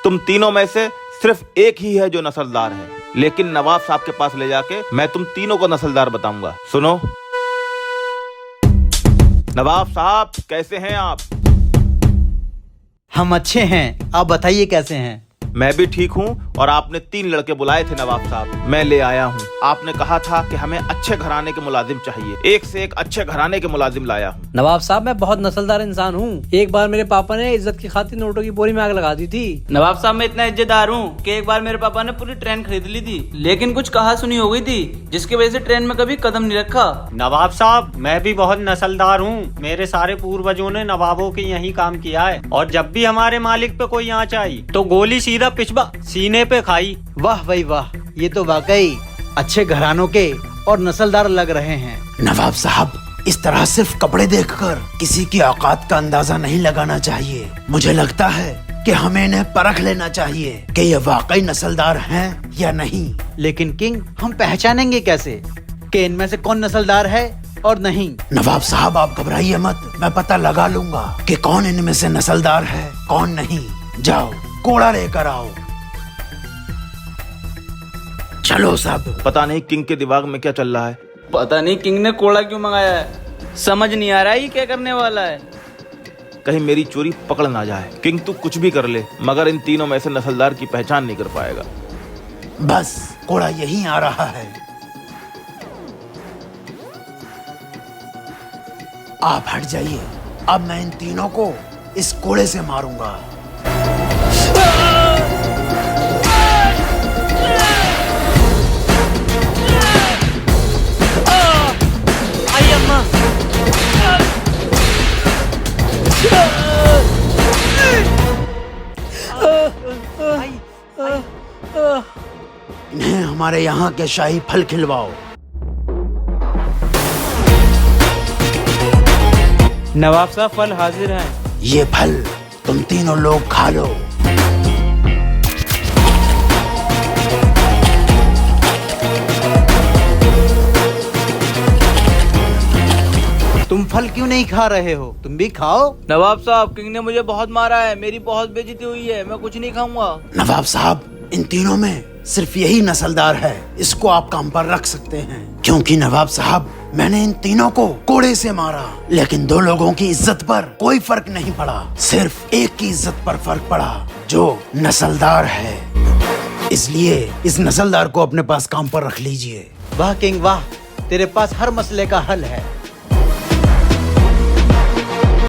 तुम तीनों में से सिर्फ एक ही है जो नस्लदार है, लेकिन नवाब साहब के पास ले जाके मैं तुम तीनों को नस्लदार बताऊंगा। सुनो, नवाब साहब कैसे हैं आप? हम अच्छे हैं, आप बताइए कैसे हैं? मैं भी ठीक हूँ। और आपने 3 लड़के बुलाए थे नवाब साहब, मैं ले आया हूँ। आपने कहा था कि हमें अच्छे घराने के मुलाजिम चाहिए, एक से एक अच्छे घराने के मुलाजिम लाया हूँ। नवाब साहब मैं बहुत नस्लदार इंसान हूँ। एक बार मेरे पापा ने इज्जत की खातिर नोटों की बोरी में आग लगा दी थी। नवाब साहब मैं इतना इज्जतदार हूँ कि एक बार मेरे पापा ने पूरी ट्रेन खरीद ली थी, लेकिन कुछ कहा सुनी हो गई थी जिसकी वजह से ट्रेन में कभी कदम नहीं रखा। नवाब साहब मैं भी बहुत नस्लदार हूँ। मेरे सारे पूर्वजों ने नवाबों के यही काम किया है, और जब भी हमारे मालिक पे कोई आँच आई तो गोली सीधा पिछवा सीने पे खाई। वाह भाई वाह, ये तो वाकई अच्छे घरानों के और नस्लदार लग रहे हैं। नवाब साहब, इस तरह सिर्फ कपड़े देखकर किसी की औकात का अंदाजा नहीं लगाना चाहिए। मुझे लगता है कि हमें इन्हें परख लेना चाहिए कि ये वाकई नस्लदार हैं या नहीं। लेकिन किंग, हम पहचानेंगे कैसे कि इनमें से कौन नस्लदार है और नहीं? नवाब साहब आप घबराइए मत, मैं पता लगा लूंगा कि कौन इनमें से नस्लदार है कौन नहीं। जाओ कोड़ा लेकर आओ। चलो सब। पता नहीं किंग के दिमाग में क्या चल रहा है। पता नहीं किंग ने कोड़ा क्यों मंगाया है, समझ नहीं आ रहा है ये क्या करने वाला है। कहीं मेरी चोरी पकड़ ना जाए। किंग तू कुछ भी कर ले, मगर इन तीनों में से नस्लदार की पहचान नहीं कर पाएगा। बस कोड़ा यहीं आ रहा है। आप हट जाइए, अब मैं इन तीनों को इस कोड़े से मारूंगा। इन्हें हमारे यहाँ के शाही फल खिलवाओ। नवाब साहब फल हाजिर हैं। ये फल तुम तीनों लोग खा लो। तुम फल क्यों नहीं खा रहे हो? तुम भी खाओ। नवाब साहब किंग ने मुझे बहुत मारा है, मेरी बहुत बेइज्जती हुई है, मैं कुछ नहीं खाऊंगा। नवाब साहब इन तीनों में सिर्फ यही नस्लदार है, इसको आप काम पर रख सकते हैं। क्योंकि नवाब साहब मैंने इन तीनों को कोड़े से मारा, लेकिन 2 लोगों की इज्जत पर कोई फर्क नहीं पड़ा, सिर्फ एक की इज्जत पर फर्क पड़ा जो नस्लदार है। इसलिए इस नस्लदार को अपने पास काम पर रख लीजिए। वाह किंग वाह, तेरे पास हर मसले का हल है।